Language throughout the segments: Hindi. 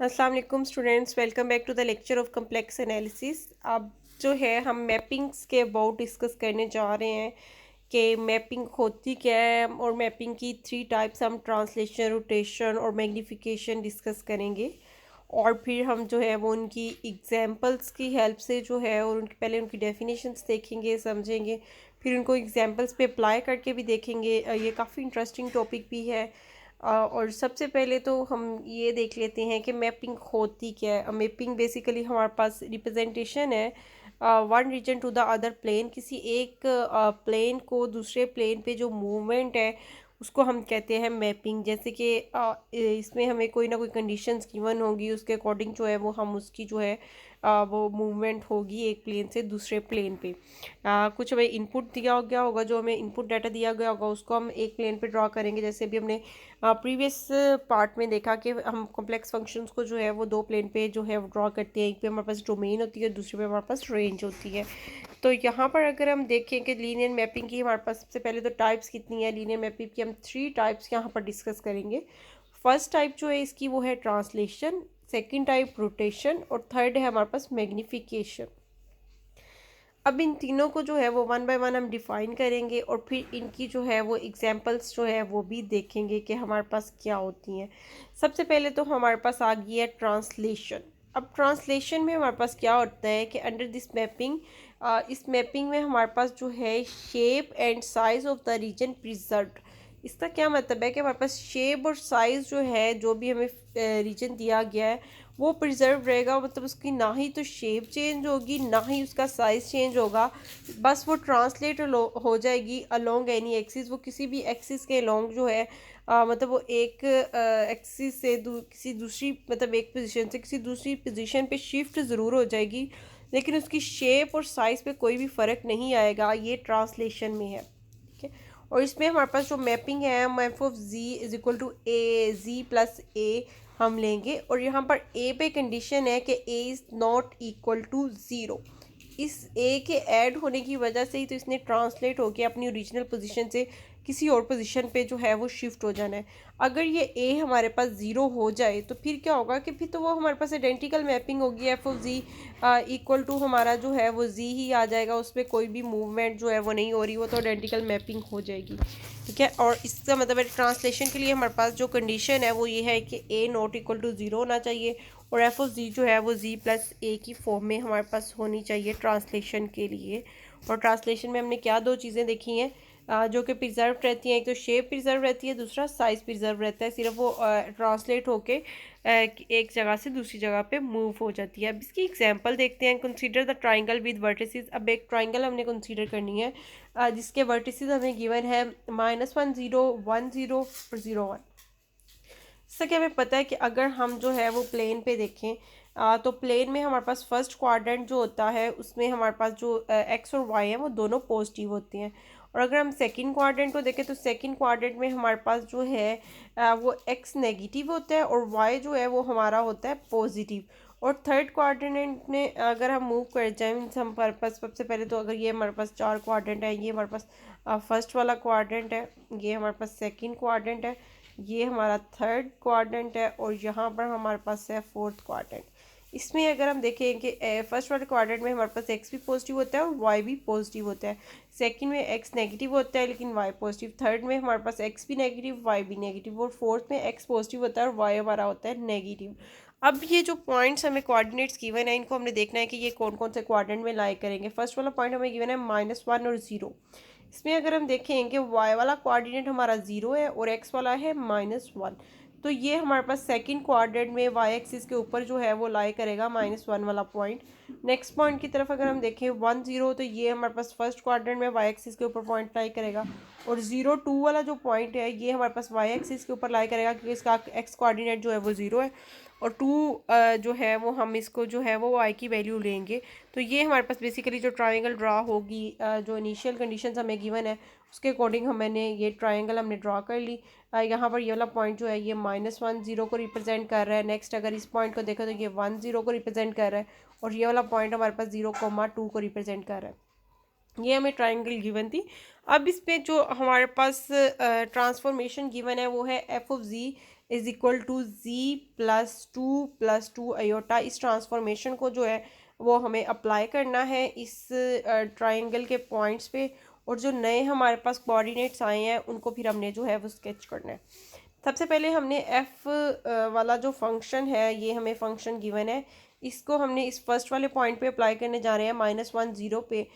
अस्सलाम वालेकुम students, welcome back to the lecture of complex analysis. अब जो है हम मैपिंग्स के अबाउट डिस्कस करने जा रहे हैं कि मैपिंग होती क्या है और मैपिंग की थ्री टाइप्स हम ट्रांसलेशन, रोटेशन और मैग्नीफिकेशन डिस्कस करेंगे। और फिर हम जो है वो उनकी एग्जांपल्स की हेल्प से जो है और उनकी पहले उनकी डेफिनेशंस देखेंगे, समझेंगे, फिर उनको एग्जांपल्स पे अप्लाई करके भी देखेंगे। ये काफ़ी इंटरेस्टिंग टॉपिक भी है। और सबसे पहले तो हम ये देख लेते हैं कि मैपिंग होती क्या है। मैपिंग बेसिकली हमारे पास रिप्रेजेंटेशन है one region to the other plane. किसी एक प्लेन को दूसरे प्लेन पे जो मूवमेंट है उसको हम कहते हैं मैपिंग। जैसे कि इसमें हमें कोई ना कोई कंडीशंस गिवन होगी, उसके अकॉर्डिंग जो है वो हम उसकी जो है वो मूवमेंट होगी एक प्लेन से दूसरे प्लेन पे। कुछ हमें इनपुट दिया गया होगा, जो हमें इनपुट डाटा दिया गया होगा उसको हम एक प्लेन पे ड्रॉ करेंगे। जैसे अभी हमने प्रीवियस पार्ट में देखा कि हम कॉम्प्लेक्स फंक्शंस को जो है वो दो प्लेन पे जो है वो ड्रॉ करते हैं। एक पे हमारे पास डोमेन होती है, दूसरे पे हमारे पास रेंज होती है। तो यहाँ पर अगर हम देखें कि लीनियर मैपिंग की हमारे पास सबसे पहले तो टाइप्स कितनी है लीनियर मैपिंग की, हम थ्री टाइप्स यहाँ पर डिस्कस करेंगे। फर्स्ट टाइप जो है इसकी वो है ट्रांसलेशन, सेकेंड टाइप रोटेशन और थर्ड है हमारे पास मैग्नीफिकेशन। अब इन तीनों को जो है वो वन बाय वन हम डिफ़ाइन करेंगे और फिर इनकी जो है वो एग्जांपल्स जो है वो भी देखेंगे कि हमारे पास क्या होती हैं। सबसे पहले तो हमारे पास आ गई है ट्रांसलेशन। अब ट्रांसलेशन में हमारे पास क्या होता है कि अंडर दिस मैपिंग, इस मैपिंग में हमारे पास जो है shape and size of the region preserved. इसका क्या मतलब है कि हमारे पास शेप और साइज़ जो है, जो भी हमें रीजन दिया गया है वो प्रिजर्व रहेगा। मतलब उसकी ना ही तो शेप चेंज होगी ना ही उसका साइज़ चेंज होगा, बस वो ट्रांसलेट हो जाएगी अलोंग एनी एक्सिस। वो किसी भी एक्सिस के अलोंग जो है मतलब वो एक एक्सिस से किसी दूसरी, मतलब एक पोजीशन से किसी दूसरी पोजीशन पे शिफ्ट ज़रूर हो जाएगी, लेकिन उसकी शेप और साइज़ पे कोई भी फ़र्क नहीं आएगा। ये ट्रांसलेशन में है, ठीक है। और इसमें हमारे पास जो मैपिंग है, map of ji is equal to A ji plus A हम लेंगे। और यहाँ पर ए पे कंडीशन है कि A is not equal to zero. इस ए के ऐड होने की वजह से ही तो इसने ट्रांसलेट होकर अपनी ओरिजिनल पोजीशन से किसी और पोजीशन पे जो है वो शिफ्ट हो जाना है। अगर ये ए हमारे पास ज़ीरो हो जाए तो फिर क्या होगा कि फिर तो वो हमारे पास आइडेंटिकल मैपिंग होगी। F of Z equal to हमारा जो है वो जी ही आ जाएगा, उसमें कोई भी मूवमेंट जो है वो नहीं हो रही, वो तो आइडेंटिकल मैपिंग हो जाएगी, ठीक है। और इसका मतलब है ट्रांसलेशन के लिए हमारे पास जो कंडीशन है वो ये है कि ए नॉट इक्वल टू ज़ीरो होना चाहिए और एफ ऑफ जी जो है वो जी प्लस ए की फॉर्म में हमारे पास होनी चाहिए ट्रांसलेशन के लिए। और ट्रांसलेशन में हमने क्या दो चीज़ें देखी हैं जो कि प्रिजर्व रहती हैं। एक तो शेप प्रिजर्व रहती है, दूसरा साइज़ प्रिजर्व रहता है। सिर्फ वो ट्रांसलेट होके एक जगह से दूसरी जगह पे मूव हो जाती है। अब इसकी एग्जांपल देखते हैं। Consider the triangle with vertices. अब एक ट्राइंगल हमने कंसीडर करनी है जिसके वर्टिसेस हमें गिवन है -1 0 1 0 और 0 1। जैसा कि हमें पता है कि अगर हम जो है वो प्लेन पे देखें तो प्लेन में हमारे पास फर्स्ट क्वाड्रेंट जो होता है उसमें हमारे पास जो एक्स और वाई है वो दोनों पॉजिटिव होते हैं। और अगर हम सेकंड क्वाड्रेंट को देखें तो सेकंड क्वाड्रेंट में हमारे पास जो है वो एक्स नेगेटिव होता है और वाई जो है वो हमारा होता है पॉजिटिव। और थर्ड क्वाड्रेंट में अगर हम मूव कर जाएं मीन्स हम पर्पस, सबसे पहले तो अगर ये हमारे पास चार क्वाड्रेंट है, ये हमारे पास फर्स्ट वाला क्वाड्रेंट है, ये हमारे पास सेकंड क्वाड्रेंट है, ये हमारा थर्ड क्वाड्रेंट है और यहाँ पर हमारे पास है फोर्थ क्वाड्रेंट। इसमें अगर हम देखें कि फर्स्ट वाले क्वाड्रेंट में हमारे पास एक्स भी पॉजिटिव होता है और वाई भी पॉजिटिव होता है। सेकंड में एक्स नेगेटिव होता है लेकिन वाई पॉजिटिव। थर्ड में हमारे पास एक्स भी नेगेटिव वाई भी नेगेटिव। और फोर्थ में एक्स पॉजिटिव होता है और वाई हमारा होता है नेगेटिव। अब ये जो पॉइंट्स हमें कोऑर्डिनेट्स गिवन है इनको हमने देखना है कि ये कौन कौन से क्वाड्रेंट में लाई करेंगे। फर्स्ट वाला पॉइंट हमें गिवन है -1 और 0। इसमें अगर हम देखें कि वाई वाला कोऑर्डिनेट हमारा 0 है और एक्स वाला है -1, तो ये हमारे पास सेकंड क्वाड्रेंट में वाई एक्सिस के ऊपर जो है वो लाई करेगा -1 वाला पॉइंट। नेक्स्ट पॉइंट की तरफ अगर हम देखें 1 0, तो ये हमारे पास फर्स्ट क्वाड्रेंट में वाई एक्सिस के ऊपर पॉइंट लाई करेगा। और 0 2 वाला जो पॉइंट है ये हमारे पास वाई एक्सिस के ऊपर लाई करेगा क्योंकि इसका एक्स कोऑर्डिनेट जो है वो 0 है। और 2 जो है वो हम इसको जो है वो वाई की वैल्यू लेंगे। तो ये हमारे पास बेसिकली जो ट्राइंगल ड्रा होगी, जो इनिशियल कंडीशंस हमें गिवन है उसके अकॉर्डिंग मैंने ये ट्राइंगल हमने ड्रा कर ली। यहाँ पर ये वाला पॉइंट जो है ये -1 0 को रिप्रेजेंट कर रहा है। नेक्स्ट अगर इस पॉइंट को देखो तो ये 1 0 को रिप्रेजेंट कर रहा है और ये वाला पॉइंट हमारे पास 0,2 को रिप्रेजेंट कर रहा है। ये हमें ट्राइंगल गिवन थी। अब इस पे जो हमारे पास ट्रांसफॉर्मेशन गिवन है वो है F of ji is equal to Z plus two iota. इस ट्रांसफॉर्मेशन को जो है वो हमें अप्लाई करना है इस ट्राइंगल के पॉइंट्स पे, और जो नए हमारे पास कोऑर्डिनेट्स आए हैं उनको फिर हमने जो है वो स्केच करना है। सबसे पहले हमने एफ वाला जो फंक्शन है, ये हमें फंक्शन गिवन है, इसको हमने इस फर्स्ट वाले पॉइंट पे अप्लाई करने जा रहे हैं -1 0 पे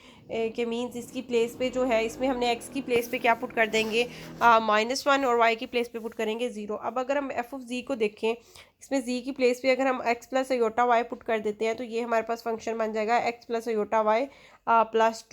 के मीन्स इसकी प्लेस पे जो है, इसमें हमने एक्स की प्लेस पे क्या पुट कर देंगे -1 और वाई की प्लेस पे पुट करेंगे 0। अब अगर हम एफ ऑफ जी को देखें, इसमें जी की प्लेस पे अगर हम X plus iota Y put कर देते हैं तो ये हमारे पास फंक्शन बन जाएगा X plus iota Y plus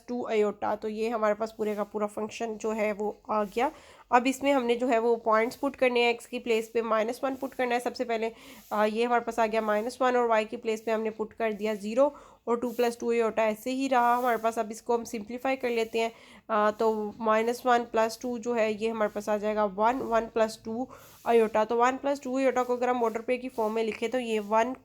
two iota. तो ये हमारे पास पूरे का पूरा फंक्शन जो है वो आ गया। अब इसमें हमने जो है वो पॉइंट्स पुट करने हैं, एक्स की प्लेस पे -1 पुट करना है सबसे पहले। ये हमारे पास आ गया -1 और वाई की प्लेस पे हमने पुट कर दिया 0 और 2 + 2 अयोटा ऐसे ही रहा हमारे पास। अब इसको हम सिंप्लीफाई कर लेते हैं। तो -1 + 2 जो है ये हमारे पास आ जाएगा 1 + 2 अयोटा। तो 1 + 2 अयोटा को अगर हम ऑर्डर पे की फॉर्म में लिखे तो ये 1,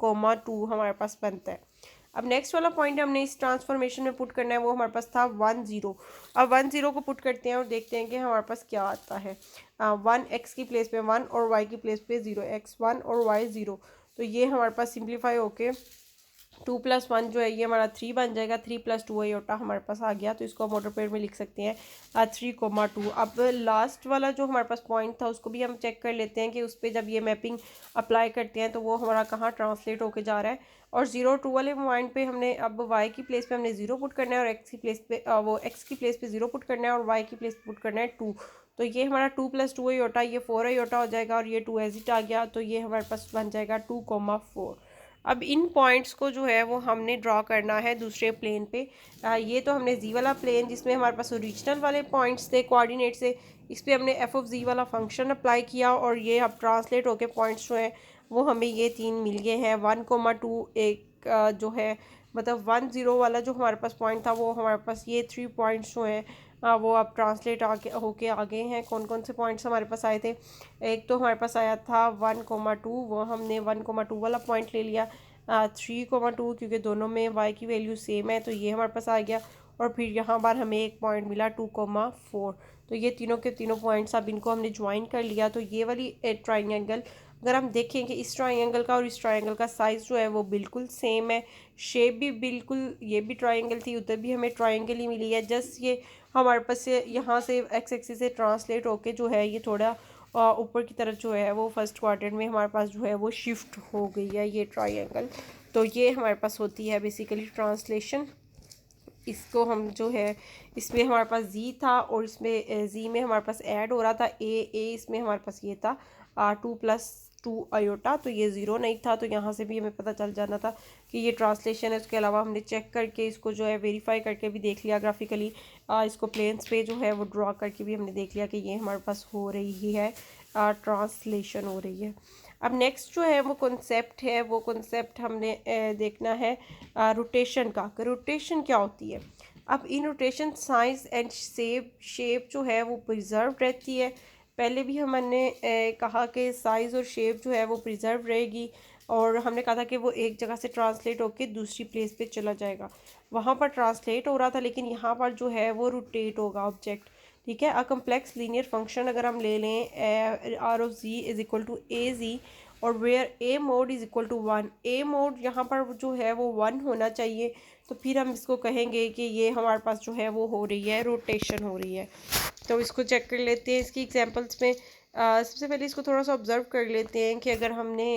2 हमारे पास बनता है। अब नेक्स्ट वाला पॉइंट हमने इस ट्रांसफॉर्मेशन में पुट करना है, वो हमारे पास था 1 0। अब 1 0 को पुट करते हैं और देखते हैं कि हमारे पास क्या आता है। 1 एक्स की प्लेस पे 1 और वाई की प्लेस पे 0, x1 और y0। तो ये हमारे पास सिंप्लीफाई होके 2 + 1 जो है ये हमारा 3 बन जाएगा। 3 + 2 अयोटा हमारे पास आ गया, तो इसको हम ऑर्डर पेयर में लिख सकते हैं 3, 2। अब लास्ट वाला जो हमारे पास पॉइंट था उसको भी हम चेक कर लेते हैं कि उस पर जब ये मैपिंग अप्लाई करते हैं तो वो हमारा कहाँ ट्रांसलेट होके जा रहा है। और 0 2 वाले पॉइंट पे हमने अब वाई की प्लेस पे हमने 0 पुट करना है और एक्स की प्लेस पे एक्स की प्लेस पे 0 पुट करना है और वाई की प्लेस पे पुट करना है 2। तो ये हमारा 2 + 2 अयोटा, ये 4 अयोटा हो जाएगा और ये 2 एज इट आ गया। तो ये हमारे पास बन जाएगा 2, 4। अब इन पॉइंट्स को जो है वो हमने ड्रॉ करना है दूसरे प्लेन पे। ये तो हमने जी वाला प्लेन जिसमें हमारे पास ओरिजिनल वाले पॉइंट्स थे कोऑर्डिनेट से, इस पर हमने एफ ऑफ जी वाला फंक्शन अप्लाई किया और ये अब ट्रांसलेट होके पॉइंट्स जो हैं वो हमें ये 3 मिल गए हैं। 1, 2 एक जो है मतलब 1 0 वाला जो हमारे पास पॉइंट था वो हमारे पास ये 3 पॉइंट्स जो हैं वो अब ट्रांसलेट आगे होके आ गए हैं। कौन कौन से पॉइंट्स हमारे पास आए थे, एक तो हमारे पास आया था 1, 2, वो हमने 1, 2 वाला पॉइंट ले लिया। 3, 2 क्योंकि दोनों में y की वैल्यू सेम है तो ये हमारे पास आ गया। और फिर यहाँ पर हमें एक पॉइंट मिला 2, 4। तो ये तीनों के तीनों पॉइंट्स अब इनको हमने ज्वाइन कर लिया। तो ये वाली ट्राइंगल अगर हम देखें कि इस ट्राइंगल का और इस ट्राइंगल का साइज़ जो है वो बिल्कुल सेम है, शेप भी बिल्कुल, ये भी ट्राइंगल थी उधर भी हमें ट्राइंगल ही मिली है। जस्ट ये हमारे पास से यहाँ से एक्स एक्सिस से ट्रांसलेट होके जो है ये थोड़ा ऊपर की तरफ जो है वो फर्स्ट क्वाड्रेंट में हमारे पास जो है वो शिफ्ट हो गई है ये ट्राइंगल। तो ये हमारे पास होती है बेसिकली ट्रांसलेशन। इसको हम जो है इसमें हमारे पास जी था और इसमें जी में हमारे पास ऐड हो रहा था ए इसमें हमारे पास ये था 2 + 2 अयोटा। तो ये 0 नहीं था, तो यहाँ से भी हमें पता चल जाना था कि ये ट्रांसलेशन है। उसके अलावा हमने चेक करके इसको जो है वेरीफाई करके भी देख लिया ग्राफिकली, इसको प्लेन्स पे जो है वो ड्रॉ करके भी हमने देख लिया कि ये हमारे पास हो रही है, ट्रांसलेशन हो रही है। अब नेक्स्ट जो है वो कॉन्सेप्ट है, वो कॉन्सेप्ट हमने देखना है रोटेशन का। रोटेशन क्या होती है। अब इन रोटेशन साइज एंड शेप जो है वो प्रिजर्व रहती है। पहले भी हमने कहा कि साइज़ और शेप जो है वो प्रिजर्व रहेगी, और हमने कहा था कि वो एक जगह से ट्रांसलेट होकर दूसरी प्लेस पे चला जाएगा। वहाँ पर ट्रांसलेट हो रहा था लेकिन यहाँ पर जो है वो रोटेट होगा ऑब्जेक्ट। ठीक है, अ कम्प्लेक्स लीनियर फंक्शन अगर हम ले लें R of ji is equal to A G और where A mod is equal to 1, A mod यहाँ पर जो है वो 1 होना चाहिए। तो फिर हम इसको कहेंगे कि ये हमारे पास जो है वो हो रही है, रोटेशन हो रही है। तो इसको चेक कर लेते हैं इसकी एग्जांपल्स में। सबसे पहले इसको थोड़ा सा ऑब्जर्व कर लेते हैं कि अगर हमने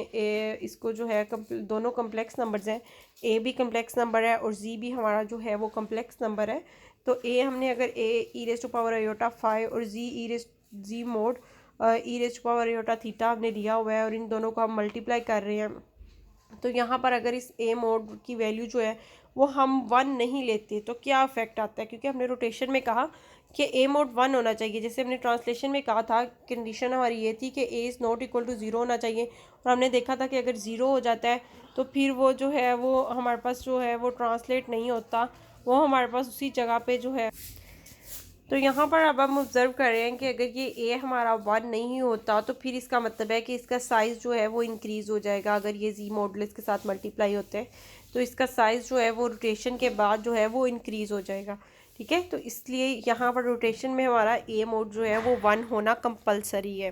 इसको जो है दोनों कम्प्लेक्स नंबर्स हैं, ए भी कम्प्लेक्स नंबर है और जी भी हमारा जो है वो कम्प्लेक्स नंबर है। तो ए हमने अगर e⁻⁴ और जी मोड e⁻⁴ हमने लिया हुआ है और इन दोनों को हम मल्टीप्लाई कर रहे हैं। तो यहाँ पर अगर इस ए मोड की वैल्यू जो है वो हम 1 नहीं लेते तो क्या इफेक्ट आता है, क्योंकि हमने रोटेशन में कहा कि ए मोड 1 होना चाहिए। जैसे हमने ट्रांसलेशन में कहा था कंडीशन हमारी ये थी कि A is not equal to 0 होना चाहिए, और हमने देखा था कि अगर 0 हो जाता है तो फिर वो जो है वो हमारे पास जो है वो ट्रांसलेट नहीं होता, वो हमारे पास उसी जगह पे जो है। तो यहाँ पर अब हम ऑब्जर्व कर रहे हैं कि अगर ये ए हमारा 1 नहीं होता तो फिर इसका मतलब है कि इसका साइज़ जो है वो इंक्रीज़ हो जाएगा। अगर ये जी मॉडुलस के साथ मल्टीप्लाई होते हैं तो इसका साइज़ जो है वो रोटेशन के बाद जो है वो इंक्रीज़ हो जाएगा। ठीक है। तो इसलिए यहाँ पर रोटेशन में हमारा ए मोड जो है वो 1 होना कंपलसरी है।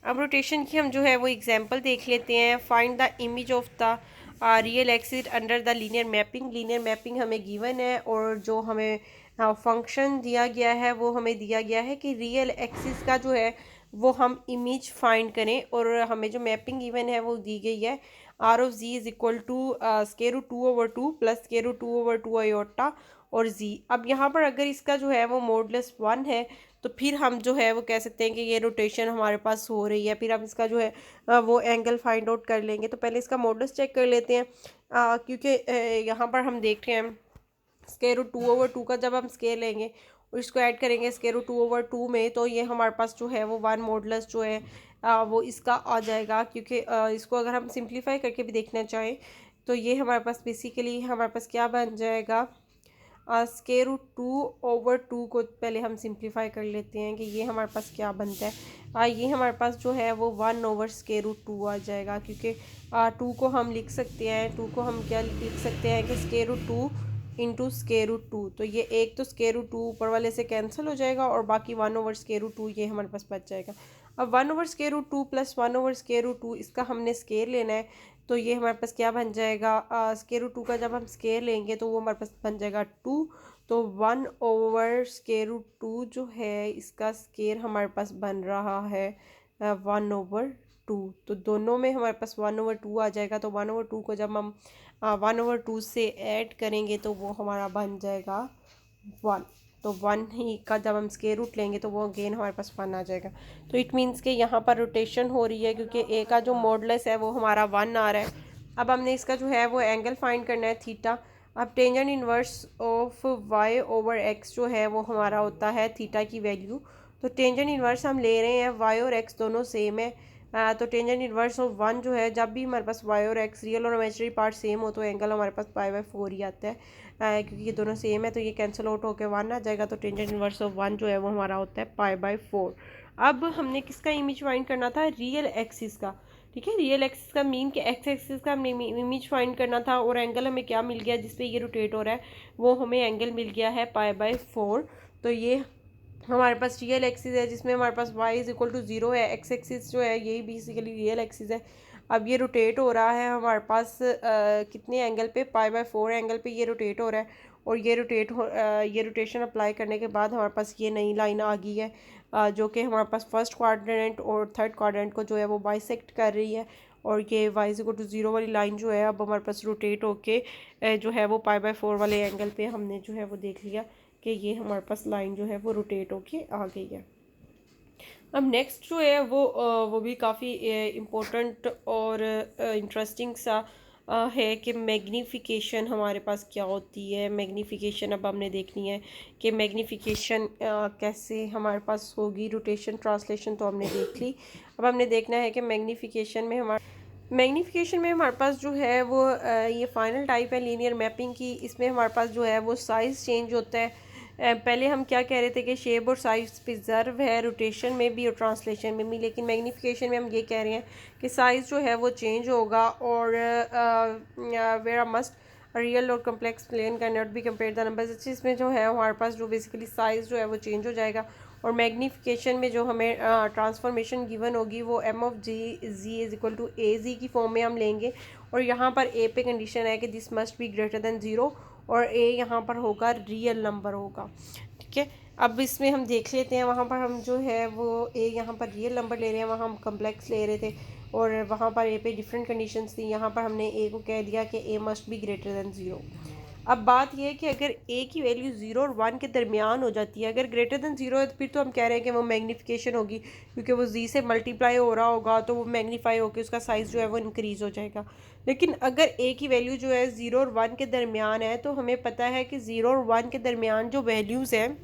अब रोटेशन की हम जो है वो एग्जांपल देख लेते हैं। Find the image of the real axis under the linear mapping. Linear mapping हमें गिवन है और जो हमें फंक्शन दिया गया है वो हमें दिया गया है कि रियल एक्सिस का जो है वो हम इमेज फाइंड करें, और हमें जो मैपिंग गिवन है वो दी गई है R of ji is equal to square root 2/2 plus square root 2/2 iota और जी। अब यहाँ पर अगर इसका जो है वो मॉडुलस 1 है तो फिर हम जो है वो कह सकते हैं कि ये रोटेशन हमारे पास हो रही है। फिर हम इसका जो है वो एंगल फाइंड आउट कर लेंगे। तो पहले इसका मॉडुलस चेक कर लेते हैं, क्योंकि यहाँ पर हम देख रहे हैं स्क्वायर रूट 2/2 का जब हम स्केयर लेंगे और इसको ऐड करेंगे स्क्वायर रूट 2/2 में, तो ये हमारे पास जो है वो 1 मॉडुलस जो है वो इसका आ जाएगा। क्योंकि इसको अगर हम सिंप्लीफाई करके भी देखना चाहें तो ये हमारे पास बेसिकली हमारे पास क्या बन जाएगा, स्क्वायर रूट 2/2 को पहले हम सिंप्लीफाई कर लेते हैं कि ये हमारे पास क्या बनता है। ये हमारे पास जो है वो 1/√2 आ जाएगा। क्योंकि 2 को हम लिख सकते हैं, 2 को हम क्या लिख सकते हैं कि square root 2 into square root 2। तो ये एक तो स्क्वायर रूट 2 ऊपर वाले से कैंसिल हो जाएगा और बाकी 1/√2 ये हमारे पास बच जाएगा। अब 1/√2 प्लस 1/√2 इसका हमने स्केयर लेना है। तो ये हमारे पास क्या बन जाएगा, स्क्वायर रूट 2 का जब हम स्केयर लेंगे तो वो हमारे पास बन जाएगा 2। तो 1/√2 जो है इसका स्केयर हमारे पास बन रहा है 1/2। तो दोनों में हमारे पास 1/2 आ जाएगा। तो 1/2 को जब हम 1/2 से ऐड करेंगे तो वो हमारा बन जाएगा 1। तो 1 ही का जब हम स्क्वायर रूट लेंगे तो वो अगेन हमारे पास 1 आ जाएगा। तो इट मीन्स कि यहाँ पर रोटेशन हो रही है क्योंकि ए का जो मॉडुलस है वो हमारा 1 आ रहा है। अब हमने इसका जो है वो एंगल फाइंड करना है थीटा। अब टेंजेंट इनवर्स ऑफ y/x जो है वो हमारा होता है थीटा की वैल्यू। तो टेंजेंट इनवर्स हम ले रहे हैं, y और x दोनों सेम है। तो टेंजेंट इनवर्स ऑफ 1 जो है, जब भी हमारे पास y और x रियल और इमेजिनरी पार्ट सेम हो तो एंगल हमारे पास π/4 ही आता है। क्योंकि ये दोनों सेम है तो ये कैंसिल आउट होकर 1 आ जाएगा। तो टेंजेंट इनवर्स ऑफ 1 जो है वो हमारा होता है π/4। अब हमने किसका इमेज फाइंड करना था, रियल एक्सिस का। ठीक है, रियल एक्सिस का मीन कि एक्स एक्सिस का हमने इमेज फाइंड करना था और एंगल हमें क्या मिल गया जिसपे ये रोटेट हो रहा है, वो हमें एंगल मिल गया है π/4। तो ये हमारे पास रियल एक्सिस है जिसमें हमारे पास y इज इक्वल टू 0 है। एक्स एक्सिस जो है यही बेसिकली रियल एक्सिस है। अब ये रोटेट हो रहा है हमारे पास कितने एंगल पे, π/4 एंगल पे ये रोटेट हो रहा है। और ये ये रोटेशन अप्लाई करने के बाद हमारे पास ये नई लाइन आ गई है, जो कि हमारे पास फर्स्ट क्वाड्रेंट और थर्ड क्वाड्रेंट को जो है वो बाइसेक्ट कर रही है। और ये y इज इक्वल टू 0 वाली लाइन जो है अब हमारे पास रोटेट होके जो है वो π/4 वाले एंगल पे हमने जो है वो देख लिया कि ये हमारे पास लाइन जो है वो रोटेट होके आ गई है। अब नेक्स्ट जो है वो भी काफ़ी इम्पोर्टेंट और इंटरेस्टिंग सा है कि मैग्नीफिकेशन हमारे पास क्या होती है। मैग्नीफिकेशन अब हमने देखनी है कि मैग्नीफिकेशन कैसे हमारे पास होगी। रोटेशन ट्रांसलेशन तो हमने देख ली। अब हमने देखना है कि मैग्नीफिकेशन में हमारे पास जो है वो ये फाइनल टाइप है लीनियर मैपिंग की। इसमें हमारे पास जो है वो साइज़ चेंज होता है। पहले हम क्या कह रहे थे कि शेप और साइज़ प्रिजर्व है रोटेशन में भी और ट्रांसलेशन में भी, लेकिन मैग्नीफिकेशन में हम ये कह रहे हैं कि साइज़ जो है वो चेंज होगा। और वेयर मस्ट रियल और complex plane can not be compare the numbers. इसमें जो है हमारे पास जो बेसिकली साइज़ जो है वो चेंज हो जाएगा। और मैग्नीफिकेशन में जो हमें ट्रांसफॉर्मेशन गिवन होगी वो m(g) is equal to az की फॉर्म में हम लेंगे। और यहाँ पर a पे कंडीशन है कि this must be greater than 0 और a यहाँ पर होगा रियल नंबर होगा। ठीक है, अब इसमें हम देख लेते हैं, वहाँ पर हम जो है वो a यहाँ पर रियल नंबर ले रहे हैं, वहाँ हम कम्प्लेक्स ले रहे थे और वहाँ पर a पे डिफरेंट कंडीशंस थी। यहाँ पर हमने a को कह दिया कि a must be greater than 0। अब बात यह है कि अगर a की वैल्यू 0 और 1 के दरमियान हो जाती है, अगर ग्रेटर दैन 0 है तो फिर तो हम कह रहे हैं कि वो मैग्नीफिकेशन होगी, क्योंकि वो z से मल्टीप्लाई हो रहा होगा तो वो मैग्नीफाई होकर उसका साइज़ जो है वो इंक्रीज़ हो जाएगा। लेकिन अगर a की वैल्यू जो है 0 और 1 के दरमियान है तो हमें पता है कि 0 और 1 के दरमियान जो वैल्यूज़ हैं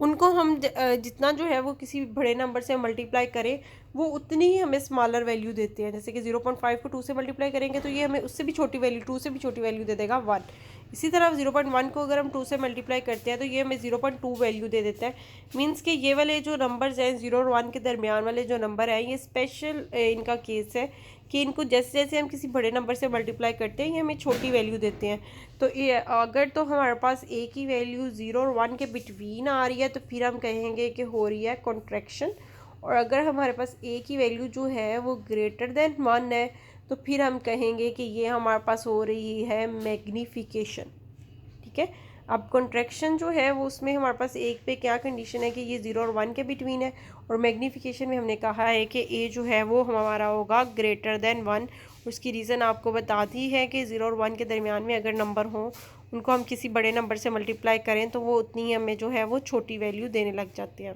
उनको हम जितना जो है वो किसी बड़े नंबर से मल्टीप्लाई करें वो उतनी ही हमें स्मॉलर वैल्यू देते हैं। जैसे कि 0.5 को 2 से मल्टीप्लाई करेंगे तो ये हमें उससे भी छोटी वैल्यू, 2 से भी छोटी वैल्यू दे देगा 1। इसी तरह 0.1 को अगर हम 2 से मल्टीप्लाई करते हैं तो ये हमें 0.2 वैल्यू दे देता है। मीन्स कि ये वाले जो नंबर्स हैं 0 और 1 के दरमियान वाले जो नंबर हैं ये स्पेशल इनका केस है कि इनको जैसे जैसे हम किसी बड़े नंबर से मल्टीप्लाई करते हैं ये हमें छोटी वैल्यू देते हैं। तो ये अगर तो हमारे पास ए की वैल्यू 0 और 1 के बिटवीन आ रही है तो फिर हम कहेंगे कि हो रही है कॉन्ट्रैक्शन। और अगर हमारे पास ए की वैल्यू जो है वो ग्रेटर देन 1 है तो फिर हम कहेंगे कि ये हमारे पास हो रही है मैग्नीफिकेशन। ठीक है, अब कॉन्ट्रैक्शन जो है वो उसमें हमारे पास एक पे क्या कंडीशन है कि ये 0 और 1 के बिटवीन है, और मैग्नीफिकेशन में हमने कहा है कि ए जो है वो हमारा होगा ग्रेटर देन 1। उसकी रीज़न आपको बता दी है कि 0 और 1 के दरमियान में अगर नंबर हों उनको हम किसी बड़े नंबर से मल्टीप्लाई करें तो वो उतनी ही हमें जो है वो छोटी वैल्यू देने लग जाते हैं।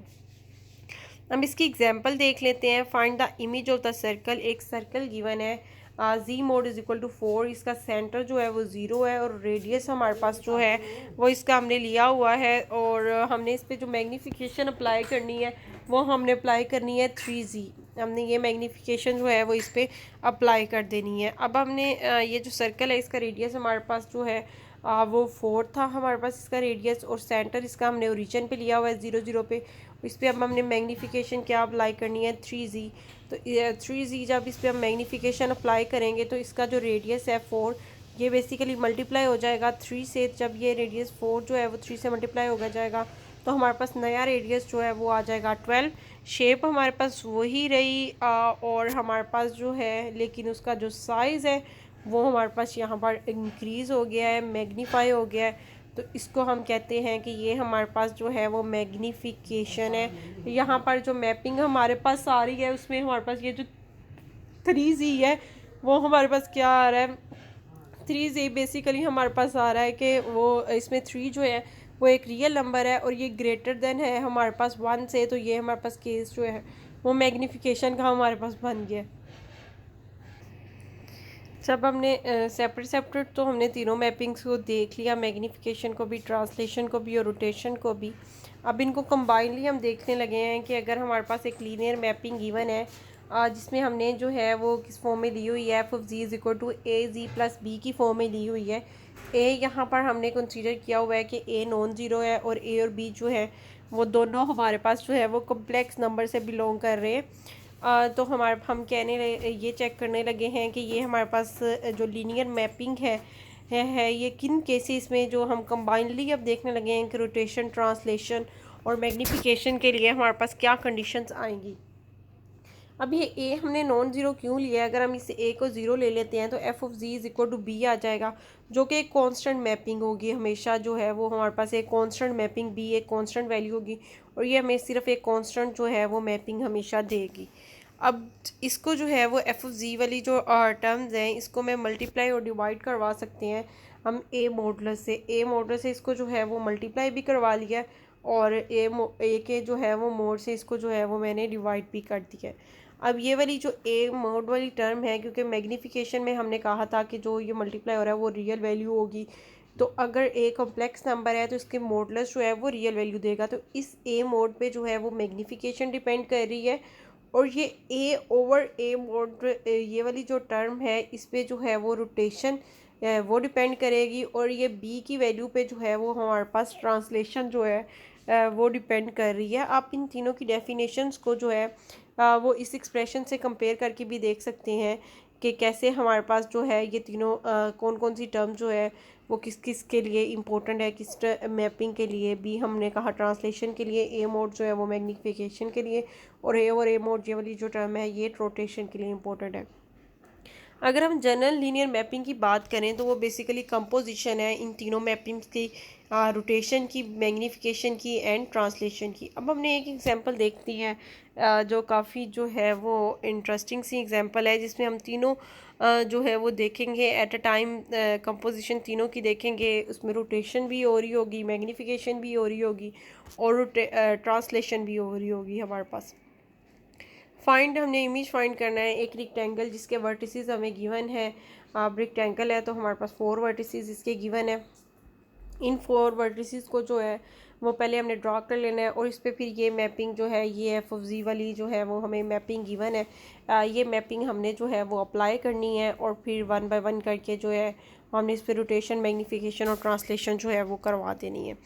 हम इसकी एग्जांपल देख लेते हैं। Find the image of the circle. एक सर्कल गिवन है, जी मोड इज इक्वल टू 4, इसका सेंटर जो है वो 0 है और रेडियस हमारे पास जो है वो इसका हमने लिया हुआ है, और हमने इस पर जो मैग्नीफिकेशन अप्लाई करनी है वो हमने अप्लाई करनी है 3z। हमने ये मैग्नीफिकेशन जो है वो इस पर अप्लाई कर देनी है। अब हमने ये जो सर्कल है इसका रेडियस हमारे पास जो है वो 4 था हमारे पास इसका रेडियस, और सेंटर इसका हमने ओरिजिन पे लिया हुआ है 0 0 पे। इस पर अब हमने मैग्नीफिकेशन क्या अप्लाई करनी है 3z। तो 3z जब इस पर हम मैग्नीफिकेशन अप्लाई करेंगे तो इसका जो रेडियस है 4 ये बेसिकली मल्टीप्लाई हो जाएगा 3 से। जब ये रेडियस 4 जो है वो 3 से मल्टीप्लाई हो जाएगा तो हमारे पास नया रेडियस जो है वो आ जाएगा 12। शेप हमारे पास वही रही और हमारे पास जो है लेकिन उसका जो साइज़ है वो हमारे पास यहाँ पर इंक्रीज़ हो गया है, मैग्नीफाई हो गया है। तो इसको हम कहते हैं कि ये हमारे पास जो है वो मैग्नीफिकेशन है। यहाँ पर जो मैपिंग हमारे पास आ रही है उसमें हमारे पास ये जो 3z है वो हमारे पास क्या आ रहा है, 3z बेसिकली हमारे पास आ रहा है कि वो इसमें 3 जो है वो एक रियल नंबर है और ये ग्रेटर देन है हमारे पास 1 से, तो ये हमारे पास केस जो है वो मैग्नीफिकेशन का हमारे पास बन गया। जब हमने सेपरेट तो हमने तीनों मैपिंग्स को देख लिया, मैग्नीफिकेशन को भी, ट्रांसलेशन को भी और रोटेशन को भी। अब इनको कंबाइनली हम देखने लगे हैं कि अगर हमारे पास एक लीनियर मैपिंग गिवन है जिसमें हमने जो है वो किस फॉर्म में ली हुई है, F of ji is equal to A ji plus B की फॉर्म में ली हुई है। ए यहाँ पर हमने कंसीडर किया हुआ है कि ए नॉन ज़ीरो है और ए और बी जो है वो दोनों हमारे पास जो है वो कम्प्लेक्स नंबर से बिलोंग कर रहे हैं। तो हम ये चेक करने लगे हैं कि ये हमारे पास जो लीनियर मैपिंग है ये किन केसेस में जो हम कंबाइनली अब देखने लगे हैं कि रोटेशन, ट्रांसलेशन और मैग्नीफिकेशन के लिए हमारे पास क्या कंडीशंस आएंगी। अब ये ए हमने नॉन ज़ीरो क्यों लिया है, अगर हम इसे ए को ज़ीरो ले लेते हैं तो F of G is equal to B आ जाएगा जो कि एक कांस्टेंट मैपिंग होगी। हमेशा जो है वो हमारे पास एक कांस्टेंट मैपिंग बी एक कांस्टेंट वैल्यू होगी और ये हमें सिर्फ एक कांस्टेंट जो है वो मैपिंग हमेशा देगी। अब इसको जो है वो एफ ऑफ जी वाली जो टर्म्स हैं इसको मैं मल्टीप्लाई और डिवाइड करवा सकते हैं हम ए मॉडुलस से इसको जो है वो मल्टीप्लाई भी करवा लिया और ए के जो है वो मोड से इसको जो है वो मैंने डिवाइड भी कर दिया है। अब ये वाली जो ए मोड वाली टर्म है, क्योंकि मैग्नीफिकेशन में हमने कहा था कि जो ये मल्टीप्लाई हो रहा है वो रियल वैल्यू होगी, तो अगर ए कॉम्प्लेक्स नंबर है तो इसके मॉडुलस जो है वो रियल वैल्यू देगा। तो इस ए मोड पे जो है वो मैग्नीफिकेशन डिपेंड कर रही है और ये ए ओवर ए मोड ये वाली जो टर्म है इस पे जो है वो रोटेशन वो डिपेंड करेगी और ये बी की वैल्यू पे जो है वो हमारे पास ट्रांसलेशन जो है वो डिपेंड कर रही है। आप इन तीनों की डेफिनेशंस को जो है वो इस एक्सप्रेशन से कंपेयर करके भी देख सकते हैं कि कैसे हमारे पास जो है ये तीनों कौन कौन सी टर्म जो है वो किस किस के लिए इम्पोर्टेंट है, किस मैपिंग के लिए। बी हमने कहा ट्रांसलेशन के लिए, ए मोड जो है वो मैग्नीफिकेशन के लिए और ए मोड ये वाली जो टर्म है ये रोटेशन के लिए इम्पोर्टेंट है। अगर हम जनरल लीनियर मैपिंग की बात करें तो वो बेसिकली कंपोजिशन है इन तीनों मैपिंग्स की, रोटेशन की, मैग्नीफिकेशन की एंड ट्रांसलेशन की। अब हमने एक एग्जांपल देखती हैं जो काफ़ी जो है वो इंटरेस्टिंग सी एग्जांपल है जिसमें हम तीनों जो है वो देखेंगे एट अ टाइम, कंपोजिशन तीनों की देखेंगे। उसमें रोटेशन भी हो रही होगी, मैग्नीफिकेशन भी हो रही होगी और ट्रांसलेशन भी हो रही होगी हमारे पास। हमने इमेज फाइंड करना है एक रेक्टेंगल जिसके वर्टिसेस हमें गिवन है। रेक्टेंगल है तो हमारे पास 4 वर्टिसेस इसके गिवन है। इन 4 वर्टिसेस को जो है वो पहले हमने ड्रॉ कर लेना है और इस पर फिर ये मैपिंग जो है ये एफ ऑफ जी वाली जो है वो हमें मैपिंग गिवन है। ये मैपिंग हमने जो है वो अप्लाई करनी है और फिर 1 बाय 1 करके जो है हमने इस पर रोटेशन, मैग्नीफिकेशन और ट्रांसलेशन जो है वो करवा देनी है।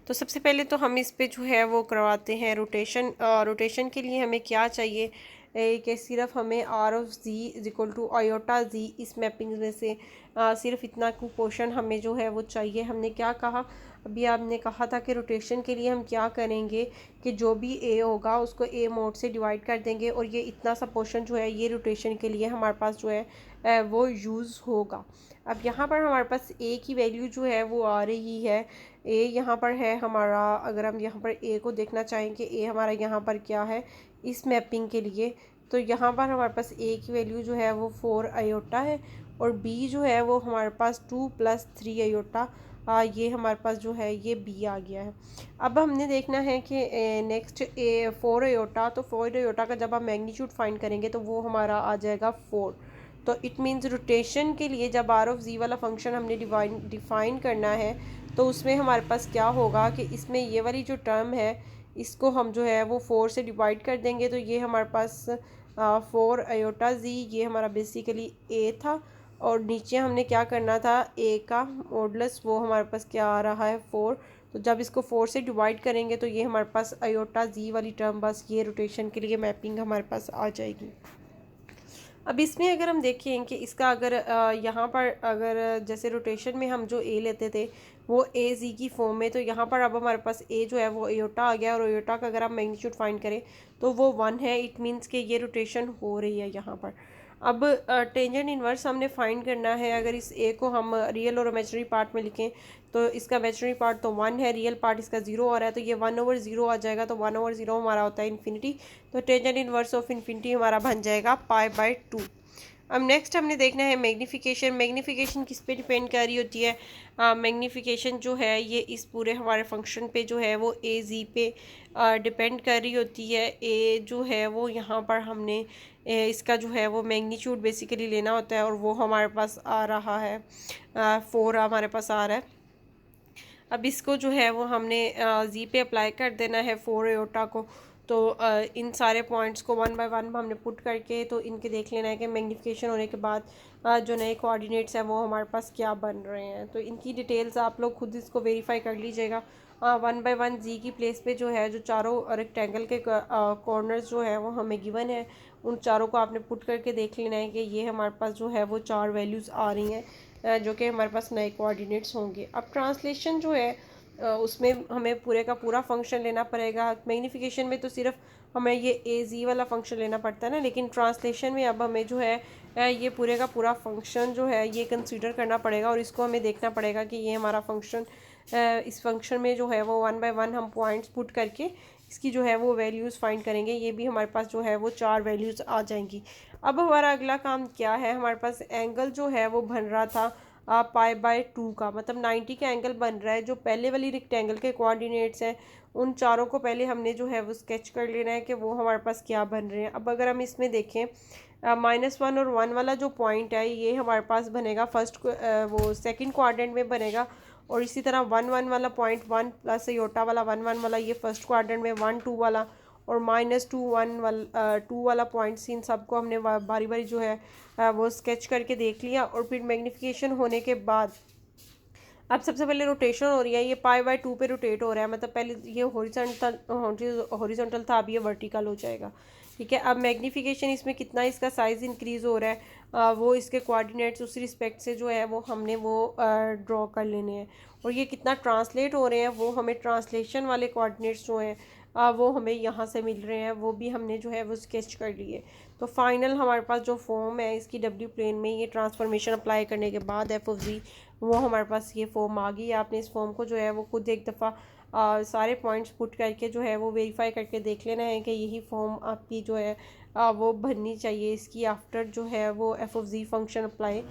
तो सबसे पहले तो हम इस पर जो है वो करवाते हैं रोटेशन। रोटेशन के लिए हमें क्या चाहिए कि सिर्फ हमें R of ji is equal to iota G इस मैपिंग में से सिर्फ इतना को पोर्शन हमें जो है वो चाहिए। हमने क्या कहा, अभी आपने कहा था कि रोटेशन के लिए हम क्या करेंगे कि जो भी ए होगा उसको ए मोड से डिवाइड कर देंगे और ये इतना सा पोर्शन जो है ये रोटेशन के लिए हमारे पास जो है वो यूज़ होगा। अब यहाँ पर हमारे पास ए की वैल्यू जो है वो आ रही है, ए यहाँ पर है हमारा, अगर हम यहाँ पर ए को देखना चाहेंगे ए हमारा यहाँ पर क्या है इस मैपिंग के लिए, तो यहाँ पर हमारे पास ए की वैल्यू जो है वो 4 आयोटा है और बी जो है वो हमारे पास 2 + 3 आयोटा, ये हमारे पास जो है ये बी आ गया है। अब हमने देखना है कि नेक्स्ट 4 आयोटा, तो 4 आयोटा का जब आप मैग्नीट्यूड फाइंड करेंगे तो वो हमारा आ जाएगा 4। तो इट मीन्स रोटेशन के लिए जब आर ऑफ जी वाला फंक्शन हमने डिफाइन करना है तो उसमें हमारे पास क्या होगा कि इसमें ये वाली जो टर्म है इसको हम जो है वो 4 से डिवाइड कर देंगे, तो ये हमारे पास 4 आयोटा जी ये हमारा बेसिकली ए था और नीचे हमने क्या करना था ए का मॉडुलस, वो हमारे पास क्या आ रहा है 4। तो जब इसको 4 से डिवाइड करेंगे तो ये हमारे पास आयोटा जी वाली टर्म बस ये रोटेशन के लिए मैपिंग हमारे पास आ जाएगी। अब इसमें अगर हम देखें कि इसका अगर यहाँ पर अगर जैसे रोटेशन में हम जो ए लेते थे वो ए जी की फॉर्म में, तो यहाँ पर अब हमारे पास ए जो है वो आयोटा आ गया और आयोटा का अगर आप मैग्नीट्यूड फाइंड करें तो वो 1 है। इट मीन्स कि ये रोटेशन हो रही है यहाँ पर। अब टेंजेंट इन्वर्स हमने फाइंड करना है। अगर इस ए को हम रियल और इमेजिनरी पार्ट में लिखें तो इसका इमेजिनरी पार्ट तो 1 है, रियल पार्ट इसका 0 आ रहा है, तो ये 1/0 आ जाएगा। तो 1/0 हमारा होता है इन्फिनिटी, तो टेंजेंट इन्वर्स ऑफ इन्फिनिटी हमारा बन जाएगा π/2। अब नेक्स्ट हमने देखना है मैग्नीफिकेशन। मैग्नीफिकेशन किस पे डिपेंड कर रही होती है, मैग्नीफिकेशन जो है ये इस पूरे हमारे फंक्शन पे जो है वो ए जी पे डिपेंड कर रही होती है। ए जो है वो यहाँ पर हमने इसका जो है वो मैग्नीट्यूड बेसिकली लेना होता है और वो हमारे पास आ रहा है 4 हमारे पास आ रहा है। अब इसको जो है वो हमने जी पे अप्लाई कर देना है 4 आयोटा को। तो इन सारे पॉइंट्स को 1 बाय 1 हमने पुट करके तो इनके देख लेना है कि मैग्नीफिकेशन होने के बाद जो नए कोऑर्डिनेट्स हैं वो हमारे पास क्या बन रहे हैं। तो इनकी डिटेल्स आप लोग खुद इसको वेरीफाई कर लीजिएगा। 1 बाय 1 जी की प्लेस पे जो है जो चारों रेक्टेंगल के कॉर्नर्स जो है वो हमें गिवन है, उन चारों को आपने पुट करके देख लेना है कि ये हमारे पास जो है वो 4 वैल्यूज़ आ रही हैं जो कि हमारे पास नए कोऑर्डिनेट्स होंगे। अब ट्रांसलेशन जो है उसमें हमें पूरे का पूरा फंक्शन लेना पड़ेगा। मैग्नीफिकेशन में तो सिर्फ हमें ये ए जी वाला फंक्शन लेना पड़ता है ना, लेकिन ट्रांसलेशन में अब हमें जो है ये पूरे का पूरा फंक्शन जो है ये कंसीडर करना पड़ेगा और इसको हमें देखना पड़ेगा कि ये हमारा फंक्शन इस फंक्शन में जो है वो 1 बाय 1 हम पॉइंट्स पुट करके इसकी जो है वो वैल्यूज़ फाइंड करेंगे। ये भी हमारे पास जो है वो 4 वैल्यूज़ आ जाएंगी। अब हमारा अगला काम क्या है, हमारे पास एंगल जो है वो बन रहा था π/2 का, मतलब 90 का एंगल बन रहा है। जो पहले वाली रेक्टेंगल के कोऑर्डिनेट्स हैं उन चारों को पहले हमने जो है वो स्केच कर लेना है कि वो हमारे पास क्या बन रहे हैं। अब अगर हम इसमें देखें -1 और 1 वाला जो पॉइंट है ये हमारे पास बनेगा फर्स्ट वो सेकंड क्वाड्रेंट में बनेगा और इसी तरह 1 1 वाला पॉइंट 1 प्लस आयोटा वाला 1 1 वाला ये फर्स्ट क्वाड्रेंट में 1 2 वाला और -2 1 वाला 2 वाला पॉइंट्स, इन सबको हमने बारी बारी जो है वो स्केच करके देख लिया। और फिर मैग्नीफिकेशन होने के बाद अब सबसे पहले रोटेशन हो रही है, ये π/2 पे रोटेट हो रहा है, मतलब पहले ये हॉरिजॉन्टल था अब ये वर्टिकल हो जाएगा। ठीक है, अब मैग्नीफिकेशन इसमें कितना इसका साइज़ इंक्रीज़ हो रहा है वो इसके कोऑर्डिनेट्स उस रिस्पेक्ट से जो है वो हमने वो ड्रॉ कर लेने हैं और ये कितना ट्रांसलेट हो रहे हैं वो हमें ट्रांसलेशन वाले कोऑर्डिनेट्स जो हैं वो हमें यहाँ से मिल रहे हैं, वो भी हमने जो है वो स्केच कर लिए। तो फाइनल हमारे पास जो फॉर्म है इसकी डब्ल्यू प्लेन में ये ट्रांसफॉर्मेशन अप्लाई करने के बाद एफ ऑफ जी वो हमारे पास ये फॉर्म आ गई। आपने इस फॉर्म को जो है वो खुद एक दफ़ा सारे पॉइंट्स पुट करके जो है वो वेरीफाई करके देख लेना है कि यही फॉर्म आपकी जो है वो बननी चाहिए इसकी आफ्टर जो है वो F of Z function apply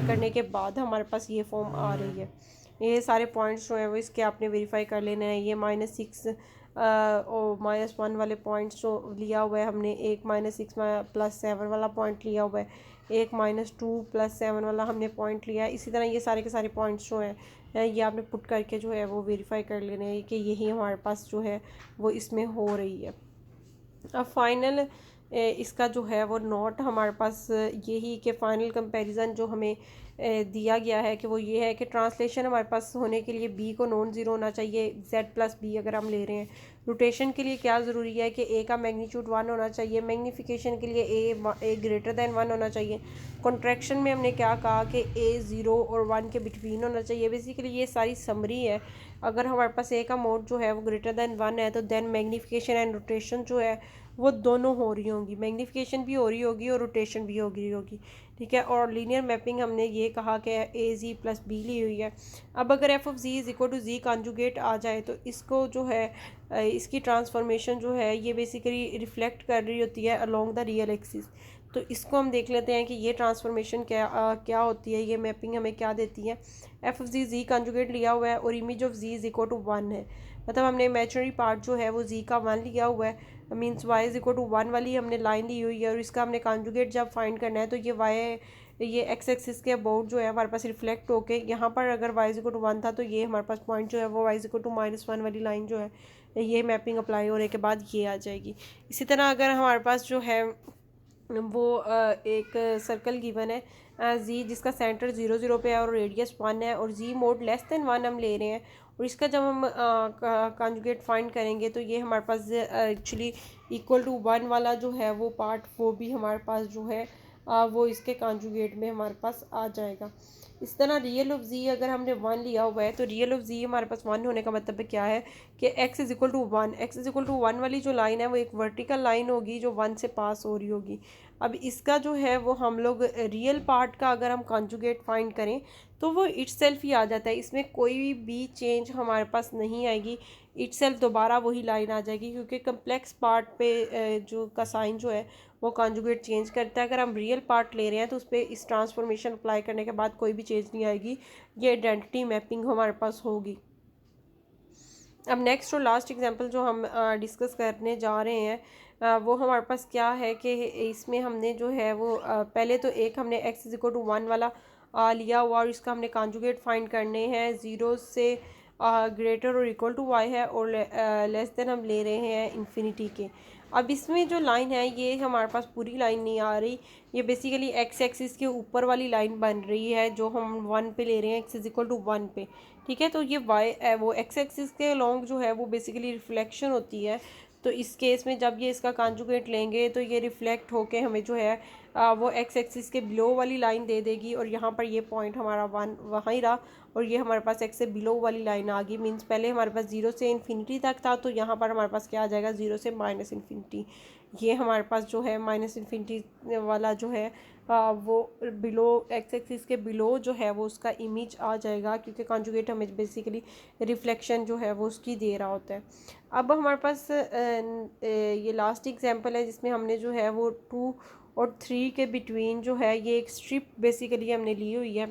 करने के बाद हमारे पास ये फॉर्म आ रही है। ये सारे पॉइंट्स जो है वो इसके आपने वेरीफाई कर लेना है। ये -6 और -1 वाले पॉइंट्स जो लिया हुआ है हमने, एक -6 +7 वाला पॉइंट लिया हुआ है, एक -2 +7 वाला हमने पॉइंट लिया है। इसी तरह ये सारे के सारे पॉइंट्स जो हैं ये आपने पुट करके जो है वो वेरीफाई कर लेने हैं कि यही हमारे पास जो है वो इसमें हो रही है। अब फाइनल इसका जो है वो नॉट हमारे पास यही कि फ़ाइनल कंपैरिजन जो हमें दिया गया है कि वो ये है कि ट्रांसलेशन हमारे पास होने के लिए बी को नॉन ज़ीरो होना चाहिए, जेड प्लस बी अगर हम ले रहे हैं। रोटेशन के लिए क्या ज़रूरी है कि ए का मैग्नीट्यूड 1 होना चाहिए, मैग्नीफिकेशन के लिए ए ग्रेटर दैन 1 होना चाहिए। कॉन्ट्रैक्शन में हमने क्या कहा कि ए 0 और 1 के बिटवीन होना चाहिए। बेसिकली ये सारी समरी है। अगर हमारे पास ए का मोड जो है वो ग्रेटर दैन 1 है तो देन मैग्नीफिकेशन एंड रोटेशन जो है वो दोनों हो रही होंगी, मैग्नीफिकेशन भी हो रही होगी और रोटेशन भी हो रही होगी। ठीक है, और लीनियर मैपिंग हमने ये कहा कि ए जी प्लस बी ली हुई है। अब अगर F of ji is equal to G conjugate आ जाए तो इसको जो है इसकी ट्रांसफॉर्मेशन जो है ये बेसिकली रिफ्लेक्ट कर रही होती है अलोंग द रियल एक्सिस। तो इसको हम देख लेते हैं कि ये ट्रांसफॉर्मेशन क्या होती है, ये मैपिंग हमें क्या देती है। एफ ऑफ जी कॉन्जुगेट लिया हुआ है और image of ji is equal to 1 है, मतलब हमने इमेजिनरी पार्ट जो है वो जी का 1 लिया हुआ है, means Y is equal to 1 वाली हमने लाइन ली हुई है और इसका हमने कॉन्जुगेट जब फाइंड करना है तो ये एक्स एक्सिस के अबाउट जो है हमारे पास रिफ्लेक्ट होके यहाँ पर अगर वाई इज इक्वल टू 1 था तो ये हमारे पास पॉइंट जो है वो वाई इज इक्वल टू -1 वाली लाइन जो है ये मैपिंग अप्लाई होने के बाद ये आ जाएगी। इसी तरह अगर हमारे पास जो है वो एक सर्कल गिवन है जी जिसका सेंटर 0 0 पे है और रेडियस 1 है और जी मोड लेस देन 1 हम ले रहे हैं और इसका जब हम कॉन्जुगेट फाइंड करेंगे तो ये हमारे पास एक्चुअली इक्वल टू 1 वाला जो है वो पार्ट वो भी हमारे पास जो है वो इसके कॉन्जुगेट में हमारे पास आ जाएगा। इस तरह रियल ऑफ जी अगर हमने 1 लिया हुआ है तो रियल ऑफ जी हमारे पास 1 होने का मतलब क्या है कि x is equal to 1, X is equal to 1 वाली जो लाइन है वो एक वर्टिकल लाइन होगी जो 1 से पास हो रही होगी। अब इसका जो है वो हम लोग रियल पार्ट का अगर हम कॉन्जुगेट फाइंड करें तो वो इटसेल्फ ही आ जाता है, इसमें कोई भी चेंज हमारे पास नहीं आएगी, इटसेल्फ दोबारा वही लाइन आ जाएगी क्योंकि कम्प्लेक्स पार्ट पे जो का साइन जो है वो कॉन्जुगेट चेंज करता है। अगर हम रियल पार्ट ले रहे हैं तो उस पर इस ट्रांसफॉर्मेशन अप्लाई करने के बाद कोई भी चेंज नहीं आएगी, ये आइडेंटिटी मैपिंग हमारे पास होगी। अब नेक्स्ट और लास्ट एग्जांपल जो हम डिस्कस करने जा रहे हैं वो हमारे पास क्या है कि इसमें हमने जो है वो पहले तो एक हमने x इज इक्वल टू 1 वाला लिया हुआ और इसका हमने कॉन्जुगेट फाइंड करने हैं, 0 से ग्रेटर और इक्वल टू y है और लेस देन हम ले रहे हैं इन्फिनिटी के। अब इसमें जो लाइन है ये हमारे पास पूरी लाइन नहीं आ रही, ये बेसिकली x एक्सिस के ऊपर वाली लाइन बन रही है जो हम 1 पे ले रहे हैं, x इज इक्वल टू 1 पे। ठीक है, तो ये वो एक्स एक्सिस के लॉन्ग जो है वो बेसिकली रिफ्लेक्शन होती है। तो इस केस में जब ये इसका कॉन्जुगेट लेंगे तो ये रिफ्लेक्ट होके हमें जो है वो एक्स एक्सिस के बिलो वाली लाइन दे देगी और यहाँ पर ये पॉइंट हमारा 1 वहाँ ही रहा और ये हमारे पास एक्स से बिलो वाली लाइन आ गई। मीन्स पहले हमारे पास 0 से इन्फिनिटी तक था तो यहाँ पर हमारे पास क्या आ जाएगा 0 से माइनस इन्फिनिटी। ये हमारे पास जो है माइनस इन्फिनिटी वाला जो है वो बिलो एक्स एक्सिस के बिलो जो है वो उसका इमेज आ जाएगा क्योंकि कॉन्जुगेट हमें बेसिकली रिफ्लेक्शन जो है वो उसकी दे रहा होता है। अब हमारे पास ये लास्ट एग्जांपल है जिसमें हमने जो है वो 2 और 3 के बिटवीन जो है ये एक स्ट्रिप बेसिकली हमने ली हुई है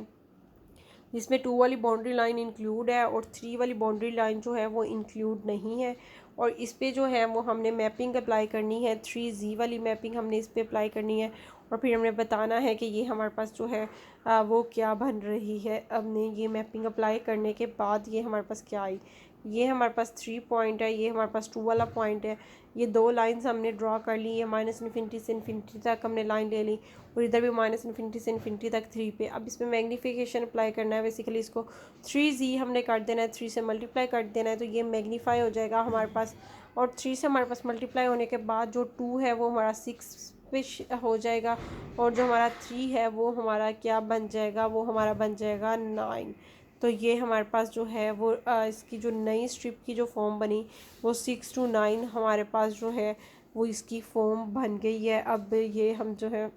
जिसमें 2 वाली बाउंड्री लाइन इंक्लूड है और 3 वाली बाउंड्री लाइन जो है वो इंक्लूड नहीं है और इस पे जो है वो हमने मैपिंग अप्लाई करनी है, 3z वाली मैपिंग हमने इस पे अप्लाई करनी है और फिर हमने बताना है कि ये हमारे पास जो है वो क्या बन रही है। हमने ये मैपिंग अप्लाई करने के बाद ये हमारे पास क्या आई, ये हमारे पास 3 पॉइंट है, ये हमारे पास 2 वाला पॉइंट है, ये 2 लाइंस हमने ड्रॉ कर ली, ये माइनस इन्फिनिटी से इन्फिनिटी तक हमने लाइन ले ली और इधर भी माइनस इन्फिनिटी से इन्फिनिटी तक 3 पे। अब इसमें मैग्नीफिकेशन अप्लाई करना है, बेसिकली इसको 3z हमने कर देना है, 3 से मल्टीप्लाई कर देना है तो ये मैग्नीफाई हो जाएगा हमारे पास और 3 से हमारे पास मल्टीप्लाई होने के बाद जो 2 है वो हमारा 6 पे हो जाएगा और जो हमारा 3 है वो हमारा क्या बन जाएगा, वो हमारा बन जाएगा 9। तो ये हमारे पास जो है वो इसकी जो नई स्ट्रिप की जो फॉर्म बनी वो 6 to 9 हमारे पास जो है वो इसकी फॉर्म बन गई है। अब ये हम जो है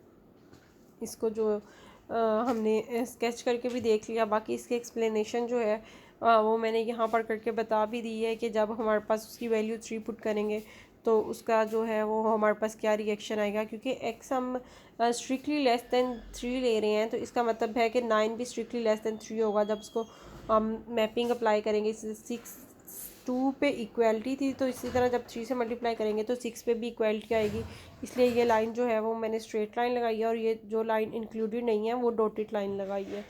इसको जो हमने स्केच करके भी देख लिया, बाकी इसकी एक्सप्लेनेशन जो है वो मैंने यहाँ पर करके बता भी दी है कि जब हमारे पास उसकी वैल्यू 3 पुट करेंगे तो उसका जो है वो हमारे पास क्या रिएक्शन आएगा, क्योंकि x हम स्ट्रिक्टली लेस दैन 3 ले रहे हैं तो इसका मतलब है कि 9 भी स्ट्रिक्टली लेस दैन 3 होगा। जब उसको हम मैपिंग अप्लाई करेंगे 6 2 पे इक्वलिटी थी तो इसी तरह जब 3 से मल्टीप्लाई करेंगे तो 6 पे भी इक्वलिटी आएगी, इसलिए ये लाइन जो है वो मैंने स्ट्रेट लाइन लगाई है और ये जो लाइन इंक्लूडेड नहीं है वो डॉटेड लाइन लगाई है।